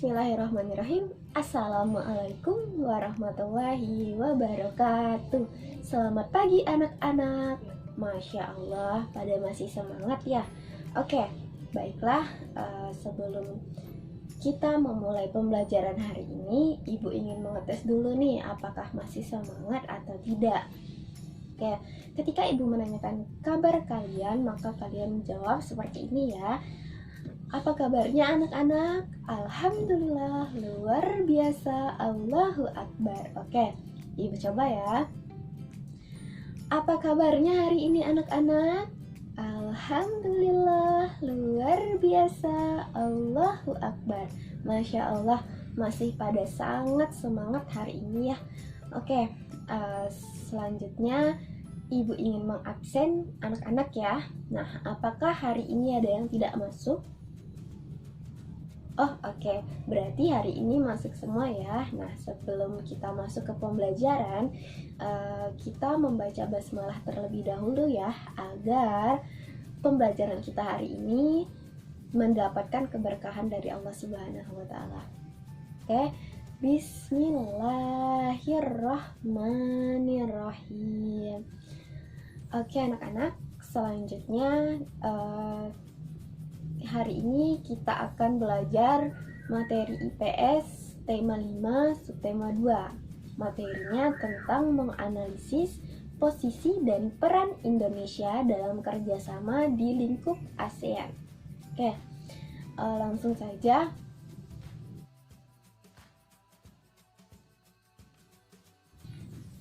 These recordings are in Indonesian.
Bismillahirrahmanirrahim. Assalamualaikum warahmatullahi wabarakatuh. Selamat pagi anak-anak. Masya Allah, pada masih semangat ya. Oke, baiklah, sebelum kita memulai pembelajaran hari ini, Ibu ingin mengetes dulu nih apakah masih semangat atau tidak. Oke, ketika Ibu menanyakan kabar kalian, maka kalian menjawab seperti ini ya. Apa kabarnya anak-anak? Alhamdulillah, luar biasa, Allahu Akbar. Oke, Ibu coba ya. Apa kabarnya hari ini anak-anak? Alhamdulillah, luar biasa, Allahu Akbar. Masya Allah, masih pada sangat semangat hari ini ya. Oke, selanjutnya Ibu ingin mengabsen anak-anak ya. Nah, apakah hari ini ada yang tidak masuk? Oh, oke. Berarti hari ini masuk semua ya. Nah, sebelum kita masuk ke pembelajaran, kita membaca basmalah terlebih dahulu ya, agar pembelajaran kita hari ini mendapatkan keberkahan dari Allah Subhanahu wa Ta'ala. Oke, Bismillahirrahmanirrahim. Oke, anak-anak, selanjutnya hari ini kita akan belajar materi IPS tema 5 subtema 2. Materinya tentang menganalisis posisi dan peran Indonesia dalam kerjasama di lingkup ASEAN. Oke, langsung saja.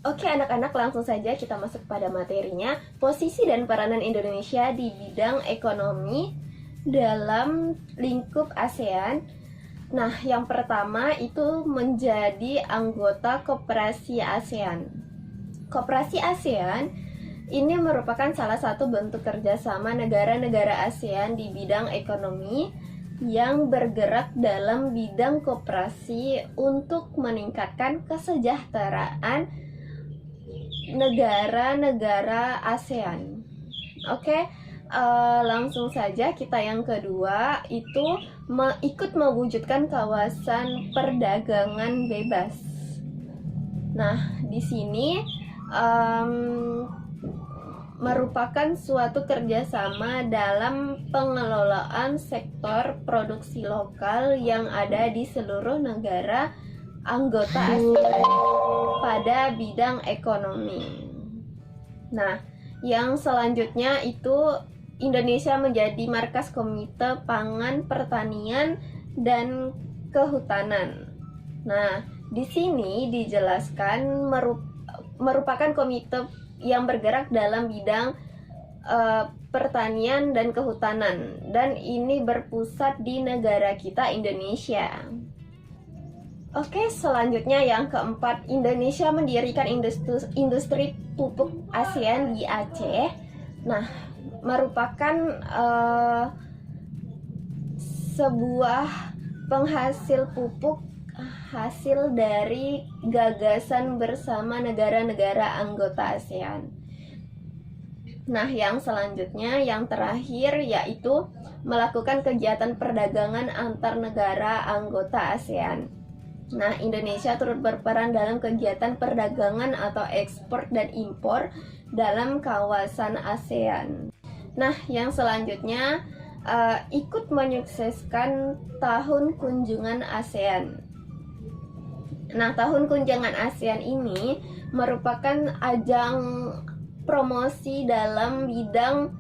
Oke anak-anak, langsung saja kita masuk pada materinya. Posisi dan peranan Indonesia di bidang ekonomi dalam lingkup ASEAN. Nah, yang pertama itu menjadi anggota Koperasi ASEAN. Koperasi ASEAN ini merupakan salah satu bentuk kerjasama negara-negara ASEAN di bidang ekonomi yang bergerak dalam bidang koperasi untuk meningkatkan kesejahteraan negara-negara ASEAN. Oke. Langsung saja kita yang kedua itu ikut mewujudkan kawasan perdagangan bebas. Nah, di sini merupakan suatu kerjasama dalam pengelolaan sektor produksi lokal yang ada di seluruh negara anggota ASEAN pada bidang ekonomi. Nah, yang selanjutnya itu Indonesia menjadi markas Komite Pangan, Pertanian, dan Kehutanan. Nah, di sini dijelaskan merupakan komite yang bergerak dalam bidang pertanian dan kehutanan, dan ini berpusat di negara kita, Indonesia. Oke, selanjutnya yang keempat, Indonesia mendirikan industri pupuk ASEAN di Aceh. Nah, merupakan sebuah penghasil pupuk hasil dari gagasan bersama negara-negara anggota ASEAN. Nah, yang selanjutnya, yang terakhir, yaitu melakukan kegiatan perdagangan antar negara anggota ASEAN. Nah, Indonesia turut berperan dalam kegiatan perdagangan atau ekspor dan impor dalam kawasan ASEAN. Nah, yang selanjutnya ikut menyukseskan Tahun Kunjungan ASEAN. Nah, Tahun Kunjungan ASEAN ini merupakan ajang promosi dalam bidang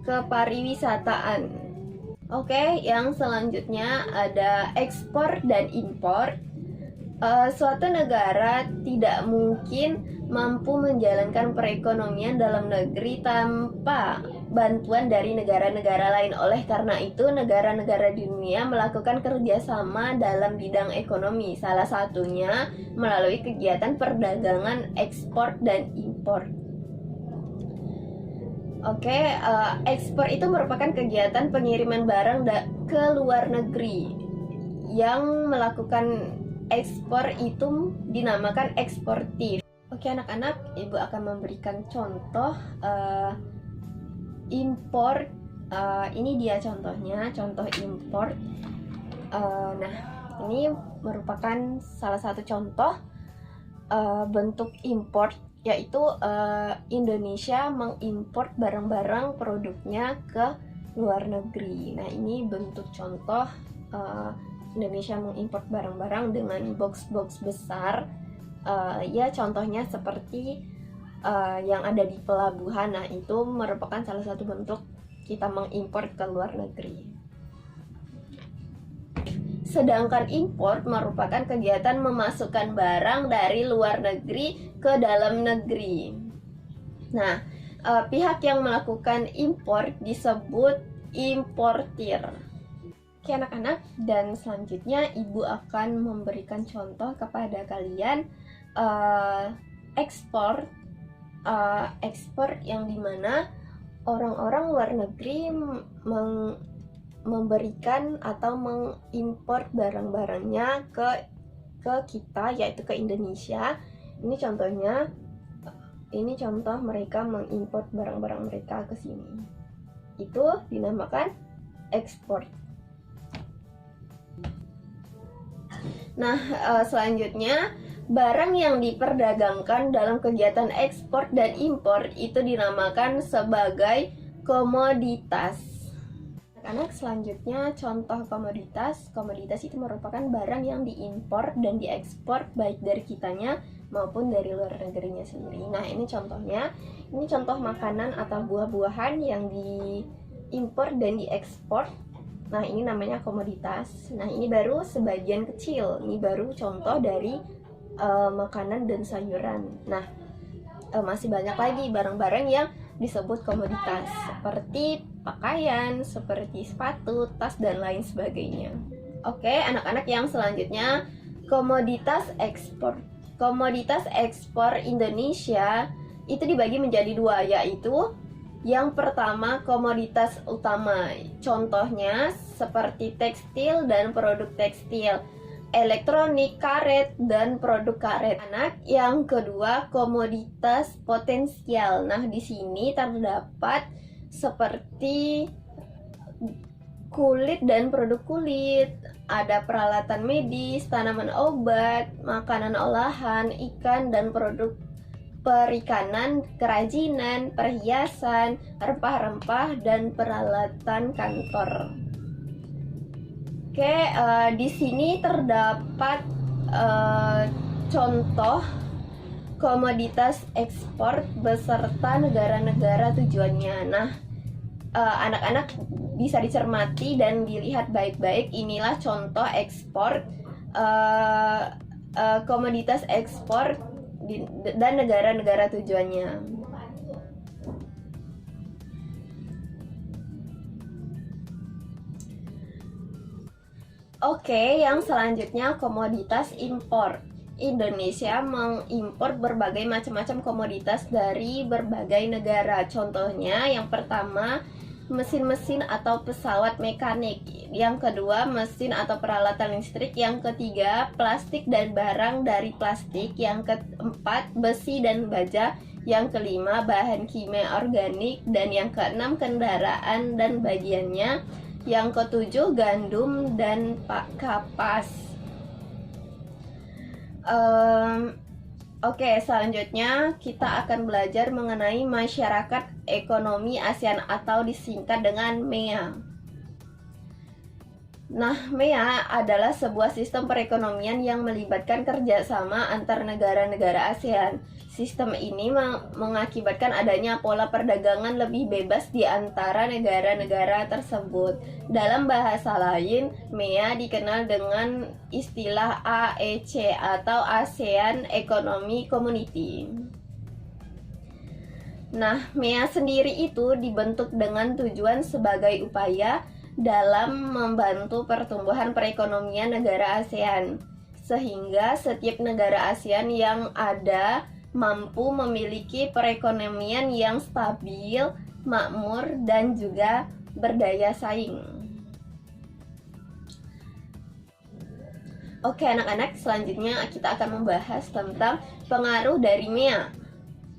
kepariwisataan. Oke, yang selanjutnya ada ekspor dan impor. Suatu negara tidak mungkin mampu menjalankan perekonomian dalam negeri tanpa bantuan dari negara-negara lain. Oleh karena itu, negara-negara di dunia melakukan kerjasama dalam bidang ekonomi, salah satunya melalui kegiatan perdagangan ekspor dan impor. Oke, ekspor itu merupakan kegiatan pengiriman barang ke luar negeri. Yang melakukan ekspor itu dinamakan eksportir. Oke anak-anak, Ibu akan memberikan contoh import. Ini dia contohnya, contoh import. Nah, Ini merupakan salah satu contoh bentuk import, yaitu Indonesia mengimpor barang-barang produknya ke luar negeri. Nah, ini bentuk contoh Indonesia mengimpor barang-barang dengan box-box besar. Ya, contohnya seperti yang ada di pelabuhan. Nah, itu merupakan salah satu bentuk kita mengimpor ke luar negeri. Sedangkan impor merupakan kegiatan memasukkan barang dari luar negeri ke dalam negeri. Nah, pihak yang melakukan impor disebut importir. Oke anak-anak, dan selanjutnya ibu akan memberikan contoh kepada kalian ekspor yang dimana orang-orang luar negeri memberikan atau mengimpor barang-barangnya ke kita, yaitu ke Indonesia. Ini contoh mereka mengimpor barang-barang mereka ke sini. Itu dinamakan ekspor. Nah, selanjutnya barang yang diperdagangkan dalam kegiatan ekspor dan impor itu dinamakan sebagai komoditas. Anak, selanjutnya contoh komoditas. Komoditas itu merupakan barang yang diimpor dan diekspor baik dari kitanya maupun dari luar negerinya sendiri. Nah, ini contohnya. Ini contoh makanan atau buah-buahan yang diimpor dan diekspor. Nah, ini namanya komoditas. Nah, ini baru sebagian kecil. Ini baru contoh dari makanan dan sayuran. Nah, masih banyak lagi barang-barang yang disebut komoditas, seperti pakaian, seperti sepatu, tas, dan lain sebagainya. Oke, anak-anak, yang selanjutnya komoditas ekspor. Komoditas ekspor Indonesia itu dibagi menjadi dua, yaitu yang pertama komoditas utama. Contohnya seperti tekstil dan produk tekstil, elektronik, karet, dan produk karet. Anak, yang kedua komoditas potensial. Nah, di sini terdapat seperti kulit dan produk kulit, ada peralatan medis, tanaman obat, makanan olahan, ikan dan produk perikanan, kerajinan, perhiasan, rempah-rempah, dan peralatan kantor. Oke, di sini terdapat contoh komoditas ekspor beserta negara-negara tujuannya. Nah, anak-anak bisa dicermati dan dilihat baik-baik. Inilah contoh ekspor komoditas ekspor dan negara-negara tujuannya. Oke, yang selanjutnya komoditas impor. Indonesia mengimpor berbagai macam-macam komoditas dari berbagai negara. Contohnya, yang pertama mesin-mesin atau pesawat mekanik, yang kedua mesin atau peralatan listrik, yang ketiga plastik dan barang dari plastik, yang keempat besi dan baja, yang kelima bahan kimia organik, dan yang keenam kendaraan dan bagiannya, yang ketujuh gandum dan kapas. Oke, selanjutnya kita akan belajar mengenai masyarakat ekonomi ASEAN atau disingkat dengan MEA. Nah, MEA adalah sebuah sistem perekonomian yang melibatkan kerjasama antar negara-negara ASEAN. Sistem ini mengakibatkan adanya pola perdagangan lebih bebas di antara negara-negara tersebut. Dalam bahasa lain, MEA dikenal dengan istilah AEC atau ASEAN Economic Community. Nah, MEA sendiri itu dibentuk dengan tujuan sebagai upaya dalam membantu pertumbuhan perekonomian negara ASEAN, sehingga setiap negara ASEAN yang ada mampu memiliki perekonomian yang stabil, makmur, dan juga berdaya saing. Oke anak-anak, selanjutnya kita akan membahas tentang pengaruh dari MEA.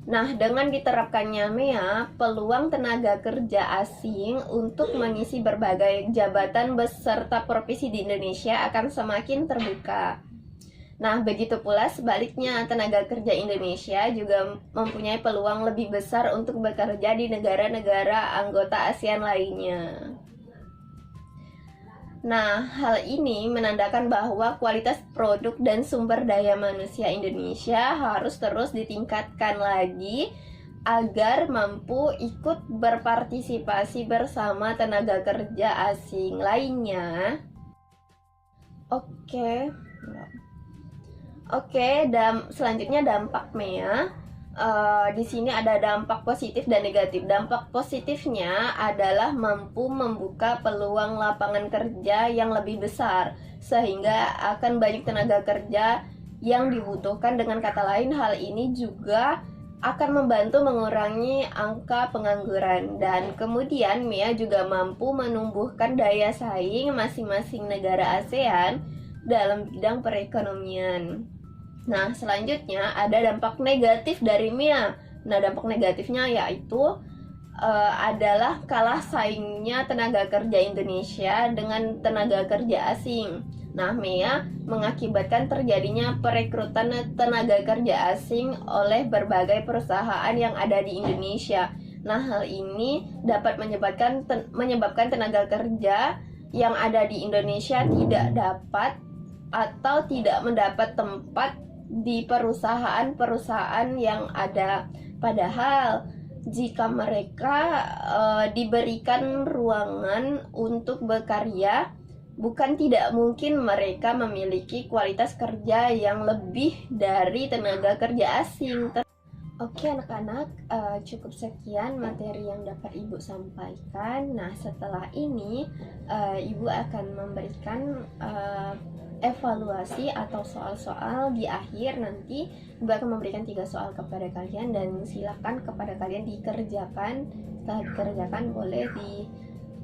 Nah, dengan diterapkannya MEA, peluang tenaga kerja asing untuk mengisi berbagai jabatan beserta profesi di Indonesia akan semakin terbuka. Nah, begitu pula sebaliknya, tenaga kerja Indonesia juga mempunyai peluang lebih besar untuk bekerja di negara-negara anggota ASEAN lainnya. Nah, hal ini menandakan bahwa kualitas produk dan sumber daya manusia Indonesia harus terus ditingkatkan lagi agar mampu ikut berpartisipasi bersama tenaga kerja asing lainnya. Oke. Selanjutnya dampak MEA. Di sini ada dampak positif dan negatif. Dampak positifnya adalah mampu membuka peluang lapangan kerja yang lebih besar, sehingga akan banyak tenaga kerja yang dibutuhkan. Dengan kata lain, hal ini juga akan membantu mengurangi angka pengangguran. Dan kemudian MEA juga mampu menumbuhkan daya saing masing-masing negara ASEAN dalam bidang perekonomian. Nah, selanjutnya ada dampak negatif dari MEA. Nah, dampak negatifnya yaitu adalah kalah saingnya tenaga kerja Indonesia dengan tenaga kerja asing. Nah, MEA mengakibatkan terjadinya perekrutan tenaga kerja asing oleh berbagai perusahaan yang ada di Indonesia. Nah, hal ini dapat menyebabkan tenaga kerja yang ada di Indonesia tidak dapat atau tidak mendapat tempat di perusahaan-perusahaan yang ada. Padahal jika mereka diberikan ruangan untuk berkarya, bukan tidak mungkin mereka memiliki kualitas kerja yang lebih dari tenaga kerja asing. Oke anak-anak, cukup sekian materi yang dapat Ibu sampaikan. Nah, setelah ini Ibu akan memberikan evaluasi atau soal-soal di akhir. Nanti Ibu akan memberikan 3 soal kepada kalian dan silakan kepada kalian dikerjakan. Setelah dikerjakan boleh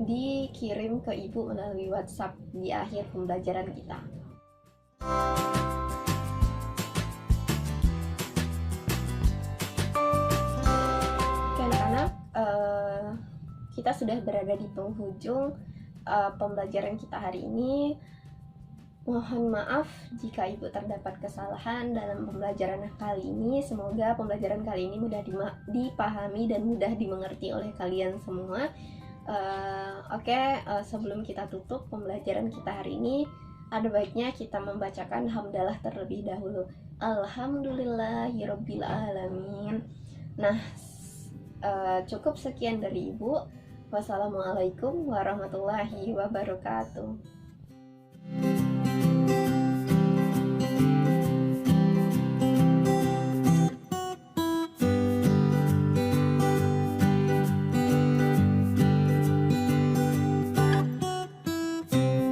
dikirim ke Ibu melalui WhatsApp di akhir pembelajaran kita. Kita sudah berada di penghujung pembelajaran kita hari ini. Mohon maaf jika Ibu terdapat kesalahan dalam pembelajaran kali ini. Semoga pembelajaran kali ini mudah dipahami dan mudah dimengerti oleh kalian semua. Sebelum kita tutup pembelajaran kita hari ini, ada baiknya kita membacakan hamdalah terlebih dahulu. Alhamdulillahirabbil alamin. Nah, cukup sekian dari Ibu. Wassalamualaikum warahmatullahi wabarakatuh.